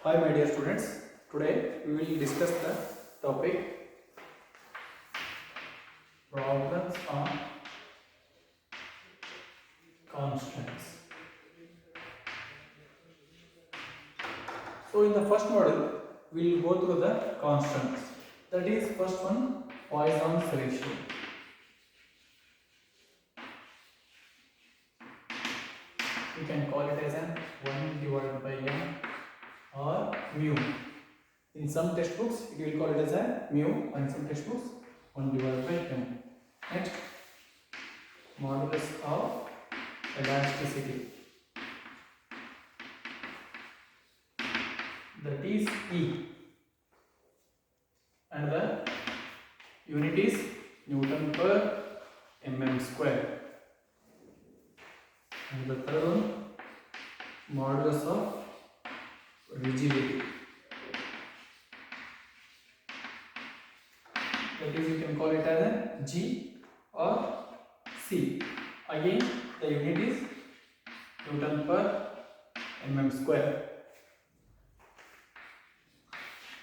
Hi my dear students, today we will discuss the topic problems on constants. So in the first model we will go through the constants. That is first one, Poisson's ratio. We can call it as an 1 divided by m or mu. In some textbooks it will call it as a mu, and in some textbooks 1 divided by m. Next, modulus of elasticity, that is E, and the unit is Newton per mm square. And the third one, modulus of rigidity, that is you can call it as a G or C. Again the unit is Newton per mm square.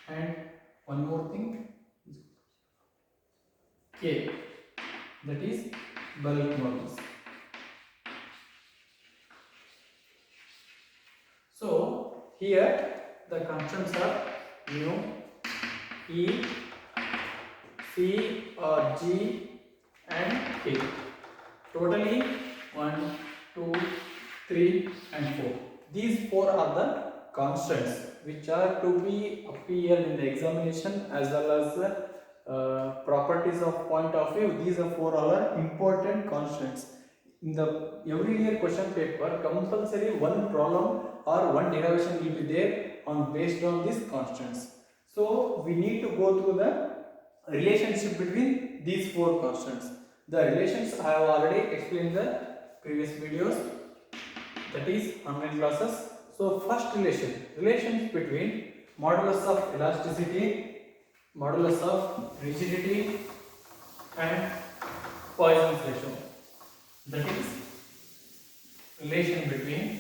And one more thing, K, that is bulk modulus. So here the constants are mu, E, C or G and K. Totally 1, 2, 3 and 4. These 4 are the constants which are to be appear in the examination as well as the properties of point of view. These are 4 are important constants. In the every year question paper, compulsory one problem or one derivation will be there on based on these constants. So we need to go through the relationship between these 4 constants. The relations I have already explained in the previous videos, that is online classes. So first relations between modulus of elasticity, modulus of rigidity and Poisson's ratio. That is relation between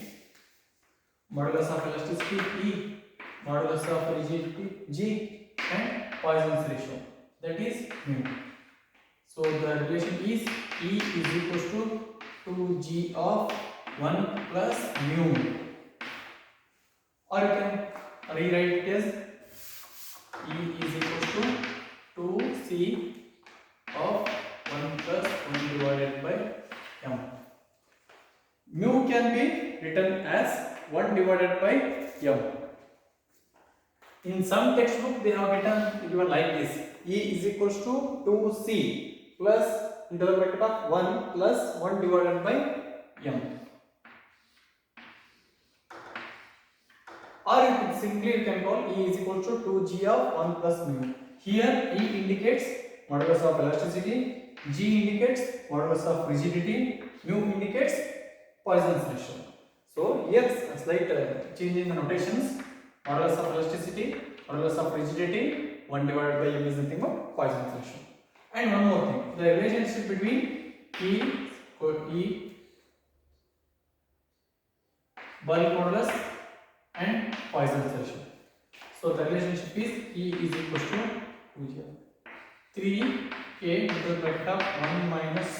modulus of elasticity E, modulus of rigidity G and Poisson's ratio, that is mu. So the relation is E is equals to 2G of 1 plus mu, or you can rewrite it as E is equals to 2C of 1 plus 1 divided by m. Mu can be written as 1 divided by m. In some textbook they have given like this: E is equals to 2C plus into the bracket of 1 plus 1 divided by m. Or you can simply call E is equals to 2G of 1 plus mu. Here E indicates modulus of elasticity, G indicates modulus of rigidity, mu indicates Poisson's ratio. So here a slight change in the notations: modulus of elasticity, modulus of rigidity, 1 divided by m is nothing but Poisson's ratio. And one more thing, the relationship between E bulk modulus and Poisson's ratio. So the relationship is E is equals to 3K into the bracket of 1 minus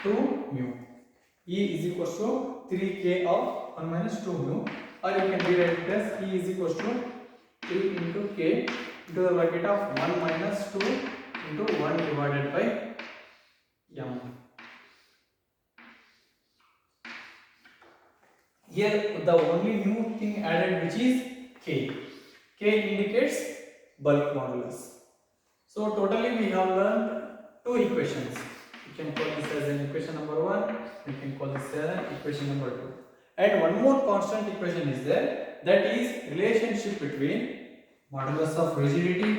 2 mu. E is equals to 3K of 1 minus 2 mu, or you can rewrite it as E is equals to 3 into K into the bracket of 1 minus 2 into 1 divided by m. Here the only new thing added, which is K. K indicates bulk modulus. So totally we have learned 2 equations. You can call this as an equation number 1, you can call this as an equation number 2. And one more constant equation is there, that is relationship between modulus of rigidity,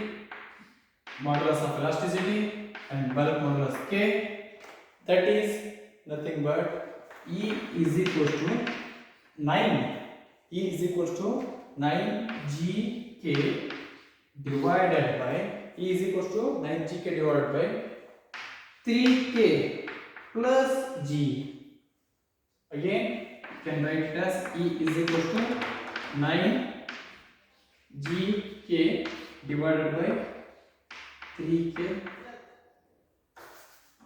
modulus of elasticity and bulk modulus K, that is nothing but E is equals to 9. E is equals to 9GK divided by, E is equals to 9GK divided by 3K plus G. Again you can write it as E is equals to 9 GK divided by 3K.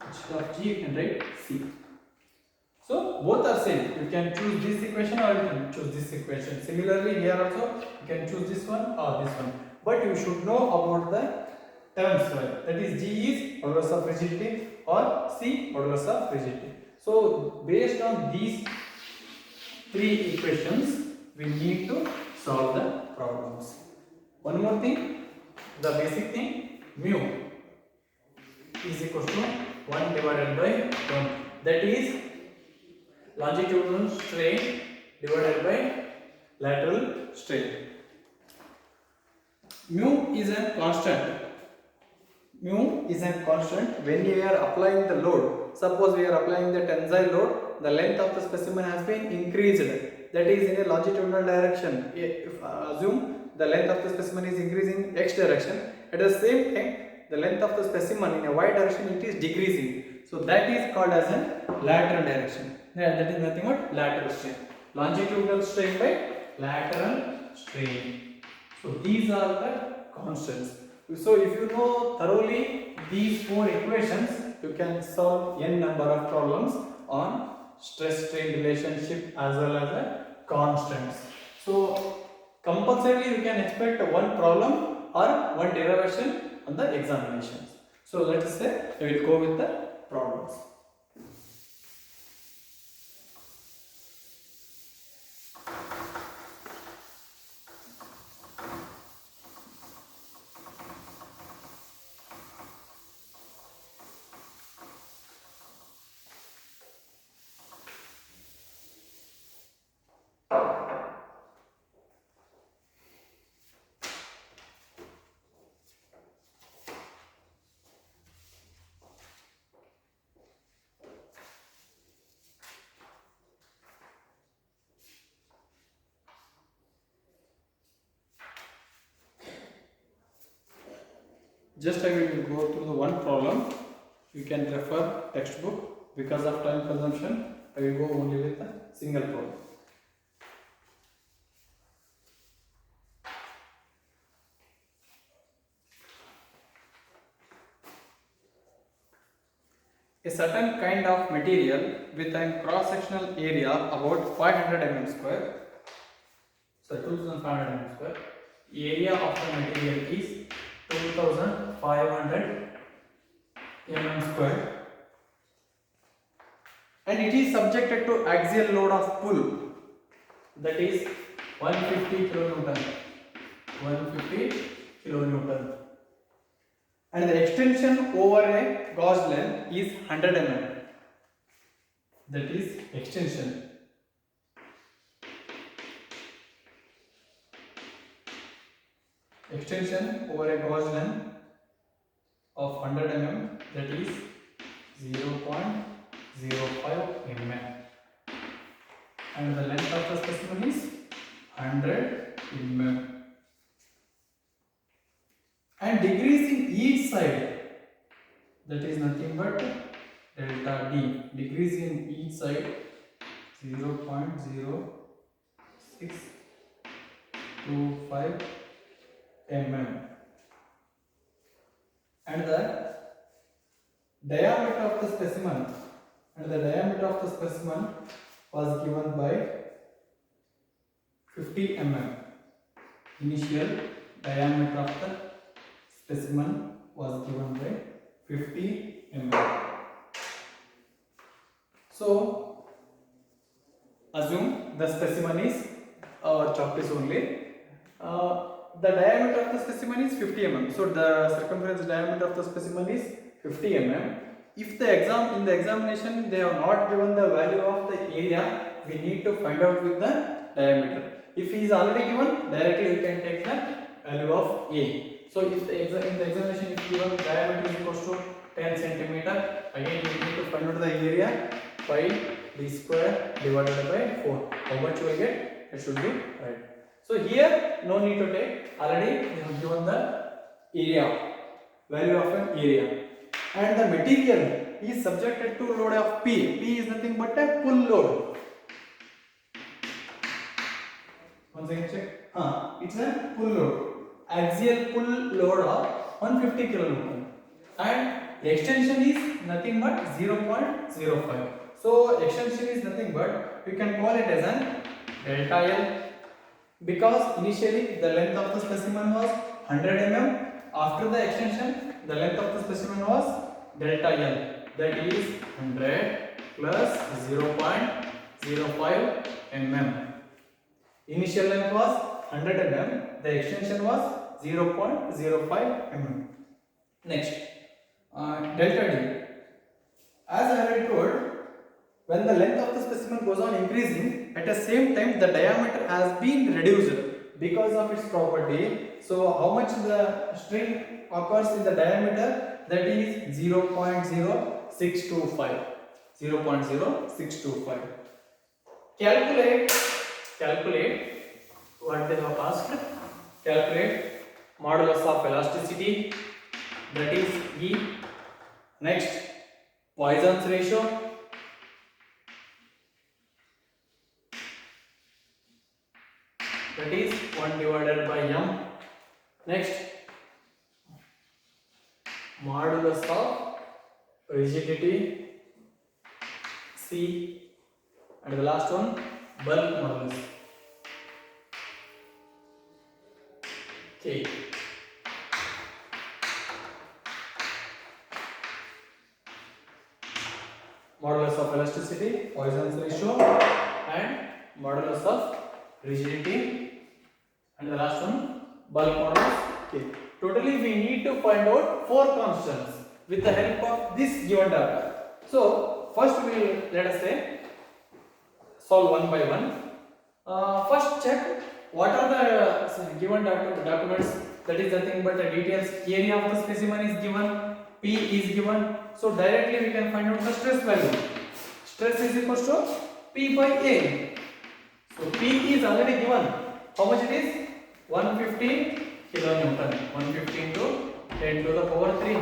Instead of G, you can write C. So both are same. You can choose this equation or you can choose this equation. Similarly, here also you can choose this one or this one. But you should know about the terms. That is, G is modulus of rigidity or C modulus of rigidity. So based on these three equations, we need to solve the problems. One more thing, the basic thing, mu is equal to 1 divided by 1. That is longitudinal strain divided by lateral strain. Mu is a constant. Mu is a constant when we are applying the load. Suppose we are applying the tensile load, the length of the specimen has been increased. That is in a longitudinal direction. If assume the length of the specimen is increasing in x direction, at the same time the length of the specimen in a y direction it is decreasing. So that is called as a lateral direction. That is nothing but lateral strain. Longitudinal strain by lateral strain. So these are the constants. So if you know thoroughly these four equations, you can solve n number of problems on stress strain relationship as well as the constants. So compulsorily you can expect one problem or one derivation on the examinations. So let us say I will go with the problems. Just I will go through the one problem. You can refer textbook. Because of time consumption, I will go only with a single problem. A certain kind of material with a cross-sectional area about 500 mm square, so 2500 mm square, area of the material is 2500 mm square, and it is subjected to axial load of pull, that is 150 kilonewton, 150 kilonewton, and the extension over a gauge length is 100 mm, that is extension. Extension over a gauge length of 100 mm, that is 0.05 mm, and the length of the specimen is 100 mm, and decreasing each side, that is nothing but delta D, decreasing each side 0.0625 mm, and the diameter of the specimen was given by 50 mm. Initial diameter of the specimen was given by 50 mm. So assume the specimen is our choppies only. The diameter of the specimen is 50 mm. So the circumference diameter of the specimen is 50 mm. If in the examination they have not given the value of the area, we need to find out with the diameter. If he is already given, directly you can take the value of A. So if in the examination if given diameter is equal to 10 centimeter, again you need to find out the area by d square divided by 4. How much you will get? It should be right. So here no need to take, already we have given the area, value of an area, and the material is subjected to load of P. P is nothing but a pull load, One second, check. It's a pull load. Axial pull load of 150 kilonewton, and extension is nothing but 0.05. So extension is nothing but we can call it as an delta L, because initially the length of the specimen was 100 mm. After the extension, the length of the specimen was delta L, that is 100 plus 0.05 mm. Initial length was 100 mm, the extension was 0.05 mm. Next, delta D. As I already told, when the length of the specimen goes on increasing, at the same time the diameter has been reduced because of its property. So how much the strain occurs in the diameter? That is 0.0625. 0.0625. Calculate what they have asked. Calculate modulus of elasticity, that is E. Next, Poisson's ratio. That is 1 divided by m. Next, modulus of rigidity, C. And the last one, bulk modulus, K. Modulus of elasticity, Poisson's ratio, and modulus of rigidity, and the last one, bulk modulus, K. Totally we need to find out 4 constants with the help of this given data. So first we will, let us say, solve one by one. First check what are the given documents, that is nothing but the details. Area of the specimen is given, P is given, so directly we can find out the stress value. Stress is equal to P by A. So P is already given. How much it is? 115 kilonewton. 115 into 10 to the power 3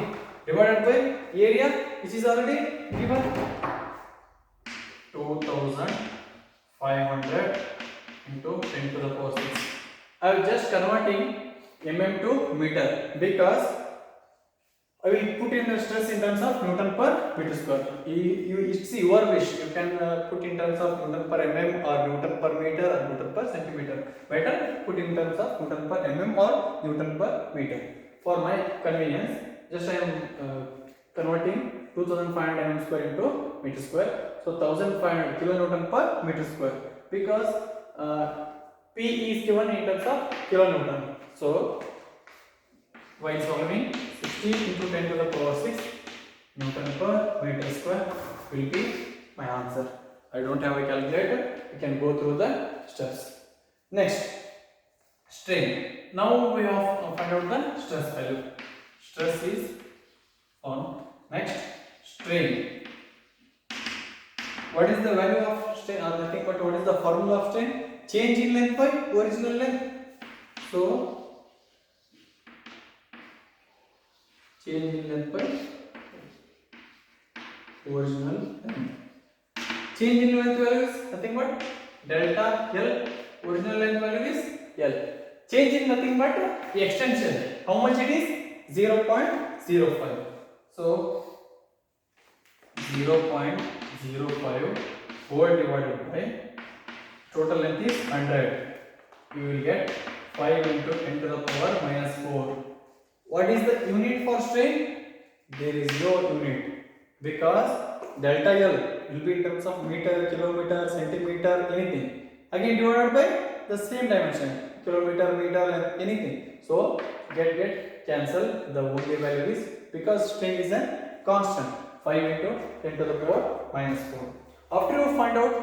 divided by area, which is already given, 2500 into 10 to the power 6. I am just converting mm to meter because I will put in the stress in terms of Newton per meter square. It's your wish. You can put in terms of Newton per mm or Newton per meter or Newton per centimeter. Better put in terms of Newton per mm or Newton per meter. For my convenience, just I am converting 2500 mm square into meter square. So 1500 kilonewton per meter square, because P is given in terms of kilonewton. So while solving, 60 into 10 to the power 6 Newton per meter square will be my answer. I don't have a calculator, you can go through the steps. Next, strain. Now we have find out the stress value. Stress is on. Next, strain. What is the value of strain, or nothing but what is the formula of strain? Change in length by original length. So change in length by original length. Change in length value is nothing but delta L. Original length value is L. Change in nothing but the extension. How much it is? 0.05. So 0.05 whole divided by total length is 100. You will get 5 into 10 to the power minus 4. What is the unit for strain? There is no unit, because delta L will be in terms of meter, kilometer, centimeter, anything. Again divided by the same dimension, kilometer, meter, anything. So get cancel. The only value is, because strain is a constant, 5 into 10 to the power minus 4. After you find out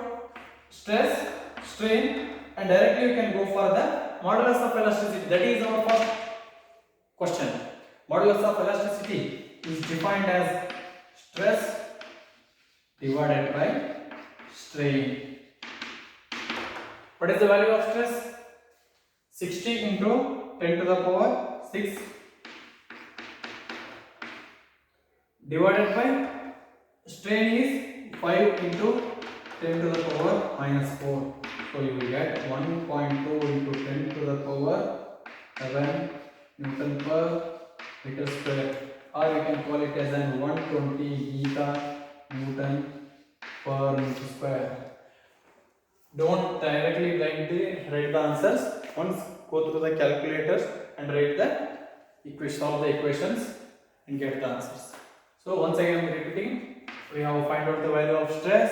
stress, strain, and directly you can go for the modulus of elasticity. That is our first question. Modulus of elasticity is defined as stress divided by strain. What is the value of stress? 60 into 10 to the power 6 divided by strain is 5 into 10 to the power minus 4. So you will get 1.2 into 10 to the power 7 Newton per meter square, or you can call it as an 120 giga Newton per meter square. Don't directly write the answers. Once go through the calculators and write the equation, solve the equations and get the answers. So once again I am repeating, we have to find out the value of stress,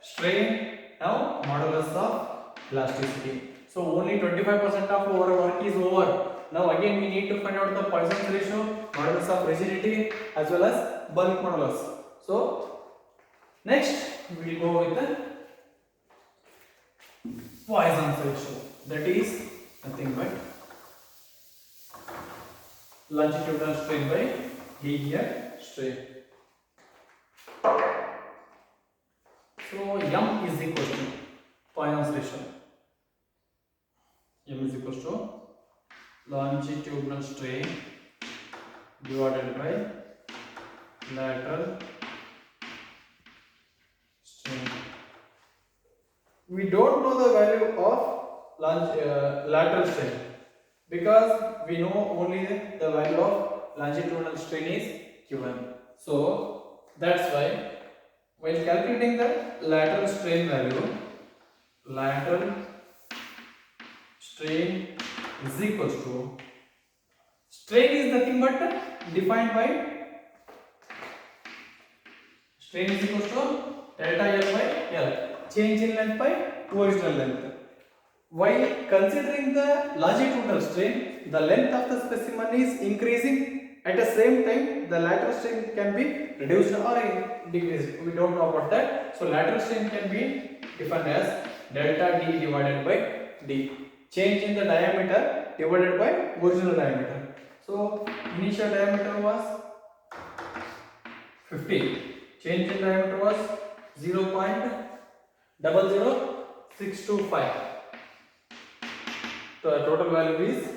strain, now modulus of elasticity. So only 25% of our work is over. Now again we need to find out the Poisson's ratio, modulus of rigidity as well as bulk modulus. So next we will go with the Poisson's ratio, that is nothing but longitudinal strain by linear strain. So M is equal to Poisson's ratio. M is equal to longitudinal strain divided by lateral strain. We don't know the value of lateral strain because we know only the value of longitudinal strain is given. So that's why while calculating the lateral strain value, lateral strain is equal to, strain is nothing but defined by, strain is equal to delta L by L, change in length by original length. While considering the longitudinal strain, the length of the specimen is increasing. At the same time, the lateral strain can be reduced or decreased. We don't know about that. So lateral strain can be defined as delta D divided by D. Change in the diameter divided by original diameter. So initial diameter was 50. Change in diameter was 0.00625. The total value is,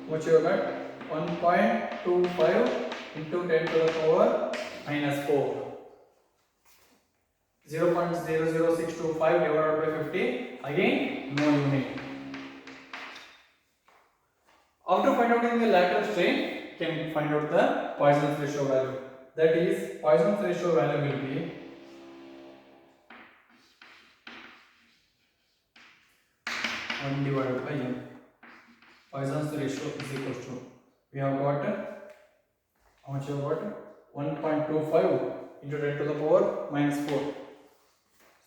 what you got, 1.25 into 10 to the power minus 4. 0.00625 divided by 50. Again, no unit. After finding out the lateral strain, you can find out the Poisson's ratio value. That is, Poisson's ratio value will be one divided by m. Poisson's ratio is equal to, we have got, how much you have got? 1.25 into 10 to the power minus 4.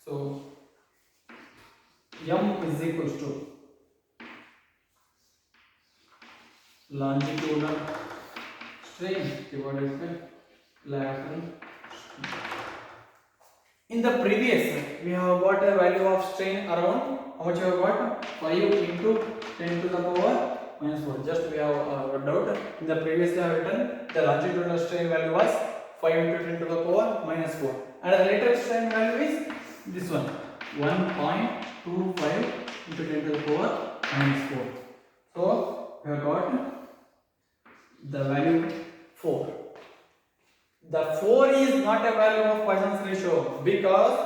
So m is equal to longitudinal strain divided by lateral strain. In the previous, we have got a value of strain around, how much we have got? 5 into 10 to the power minus 4. Just we have worked out. In the previous, we have written the longitudinal strain value was 5 into 10 to the power minus 4. And the lateral strain value is this one, 1.25 into 10 to the power minus 4. So we have got the value 4. The 4 is not a value of Poisson's ratio because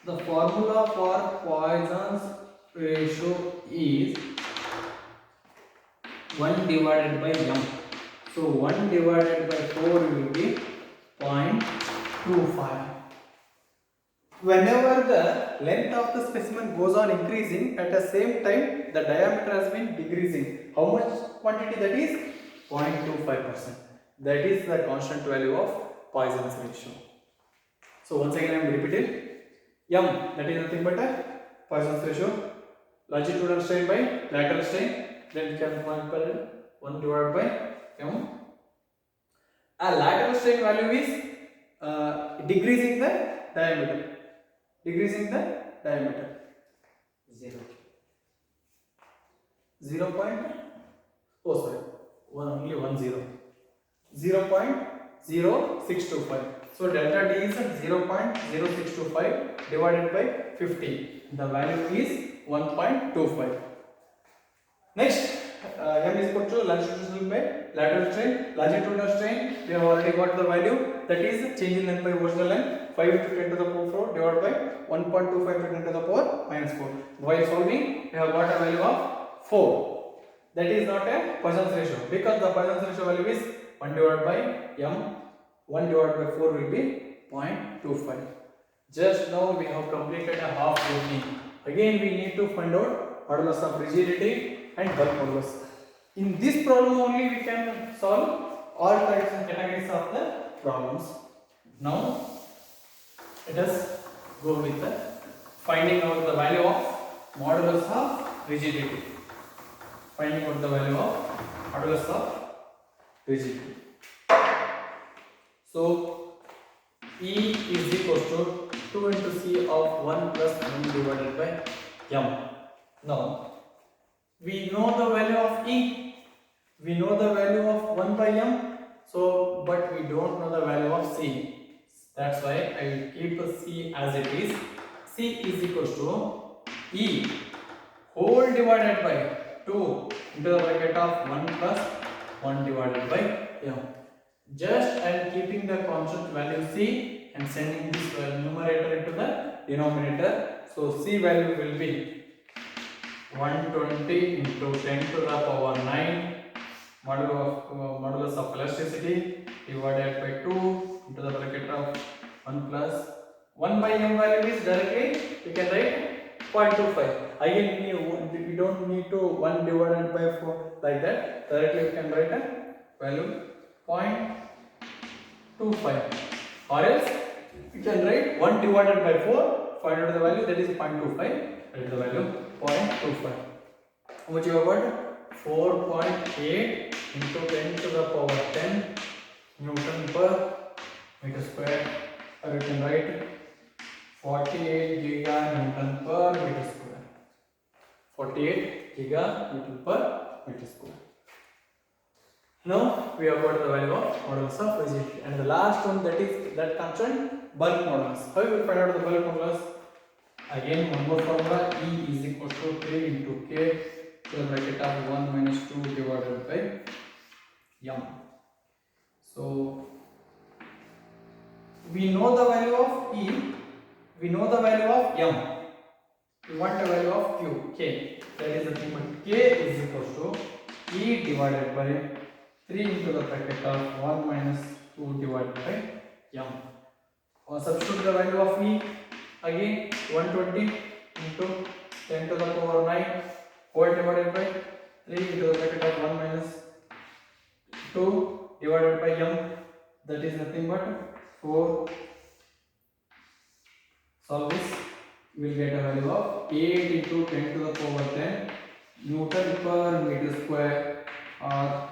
the formula for Poisson's ratio is 1 divided by m. So 1 divided by 4 will be 0.25. Whenever the length of the specimen goes on increasing, at the same time the diameter has been decreasing. How much quantity that is? 0.25%. That is the constant value of Poisson's ratio. So once again I am repeating. M, that is nothing but a Poisson's ratio, longitudinal strain by lateral strain, then we can multiply 1 divided by m. A lateral strain value is decreasing the diameter. Decreasing the diameter. 0 point, oh sorry, only 1 0. 0.0625. So delta D is 0.0625 divided by 50. The value is 1.25. Next, m is equal to longitudinal by lateral strain. Longitudinal strain we have already got the value, that is change in length by original length 5 into 10 to the power 4 divided by 1.25 into 10 to the power minus 4. While solving we have got a value of 4. That is not a Poisson's ratio because the Poisson's ratio value is 1 divided by m. 1 divided by 4 will be 0.25. Just now we have completed a half journey. Again we need to find out modulus of rigidity and bulk modulus. In this problem only we can solve all types and categories of the problems. Now let us go with the finding out the value of modulus of rigidity. Finding out the value of modulus of rigidity. So E is equal to 2 into C of 1 plus 1 divided by m. Now we know the value of E, we know the value of 1 by m, so but we don't know the value of C. That's why I will keep C as it is. C is equal to E whole divided by 2 into the bracket of 1 plus 1 divided by m. Just I am keeping the constant value C and sending this numerator into the denominator. So C value will be 120 into 10 to the power 9 modulus of elasticity divided by 2 into the bracket of 1 plus 1 by m value is directly we can write 0.25. Again we don't need to 1 divided by 4 like that. Directly we can write a value 0.25, or else we can write 1 divided by 4, find out the value, that is 0.25, that is the value 0.25. How much you have got? 4.8 into 10 to the power 10 Newton per meter square, or you can write 48 giga Newton per meter square. 48 giga Newton per meter square. Now we have got the value of modulus of rigidity, and the last one, that is that constant bulk modulus. How we will find out the bulk modulus? Again one more formula, E is equal to 3 into K to the bracket of 1 minus 2 divided by m. So we know the value of E, we know the value of m, we want the value of Q, K, that is the thing, but K is equal to E divided by 3 into the bracket of 1 minus 2 divided by m. Substitute the value of E, again 120 into 10 to the power 9 whole divided by 3 into the bracket of 1 minus 2 divided by m, that is nothing but 4. Solve this, we will get a value of 8 into 10 to the power 10 Newton per meter square, or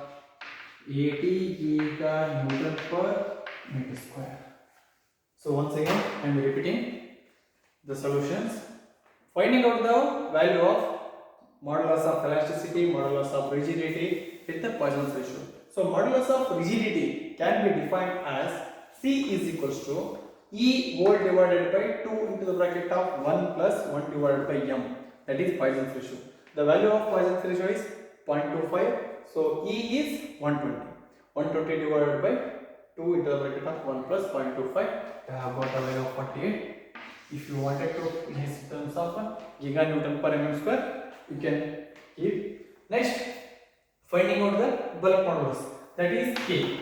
80 giga Newton per meter square. So once again I am repeating the solutions. Finding out the value of modulus of elasticity, modulus of rigidity with the Poisson's ratio. So modulus of rigidity can be defined as C is equals to E whole divided by 2 into the bracket of 1 plus 1 divided by m, that is Poisson's ratio. The value of Poisson's ratio is 0.25, so E is 120. 120 divided by 2 into the bracket of 1 plus 0.25, I have got a value of 48. If you wanted to in terms of giga Newton per mm square, you can keep. Next, finding out the bulk modulus, that is K.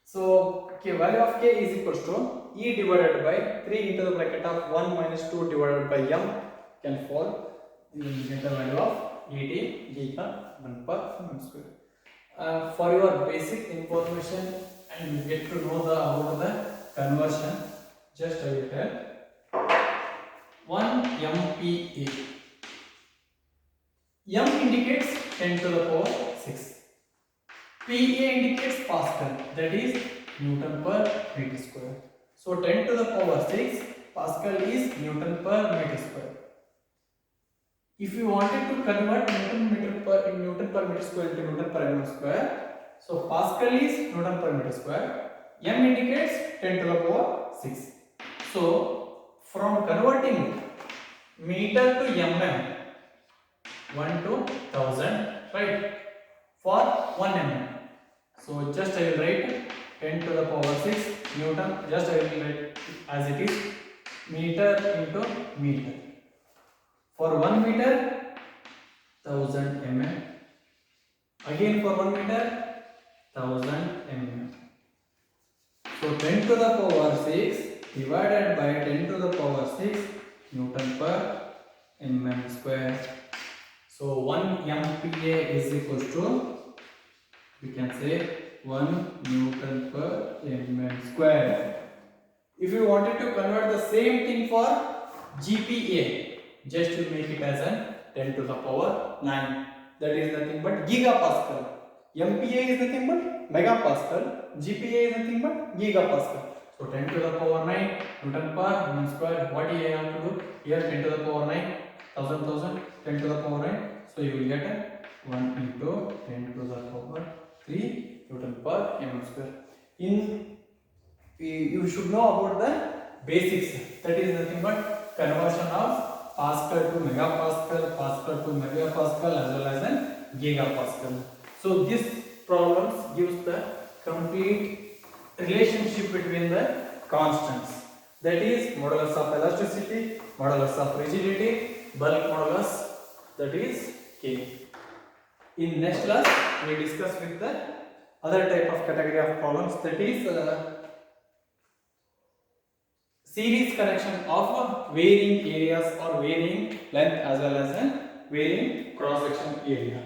So value of K is equals to E divided by 3 into the bracket of 1 minus 2 divided by m can fall. You will get the value of 80 giga Newton per mm square. For your basic information and you get to know about the conversion, just I will tell 1 MPa. M indicates 10 to the power 6. PA indicates Pascal, that is Newton per meter square. So 10 to the power 6 Pascal is Newton per meter square. If you wanted to convert Newton per meter square into Newton per mm square, so Pascal is Newton per meter square. M indicates 10 to the power 6. So from converting meter to mm, 1 to 1000, right? for 1 mm. So just I will write 10 to the power 6 Newton. Just I will write as it is, meter into meter. For 1 meter, 1000 mm. Again for 1 meter, 1000 mm. So 10 to the power 6 divided by 10 to the power 6 Newton per mm square. So 1 MPa is equals to, we can say 1 Newton per mm square. If you wanted to convert the same thing for GPa, just you make it as a 10 to the power 9. That is nothing but gigapascal. MPa is nothing but megapascal. GPa is nothing but gigapascal. So 10 to the power 9 Newton per mm square. What you have to do here? 10 to the power 9, 1000, 10 to the power 9. So you will get 1 into 10 to the power 3 Newton per mm square. You should know about the basics. That is nothing but conversion of Pascal to megapascal, Pascal to megapascal, as well as an gigapascal. So this problems gives the complete relationship between the constants. That is modulus of elasticity, modulus of rigidity, bulk modulus, that is K. In next class we will discuss with the other type of category of problems, that is series connection of varying areas or varying length as well as varying cross section area.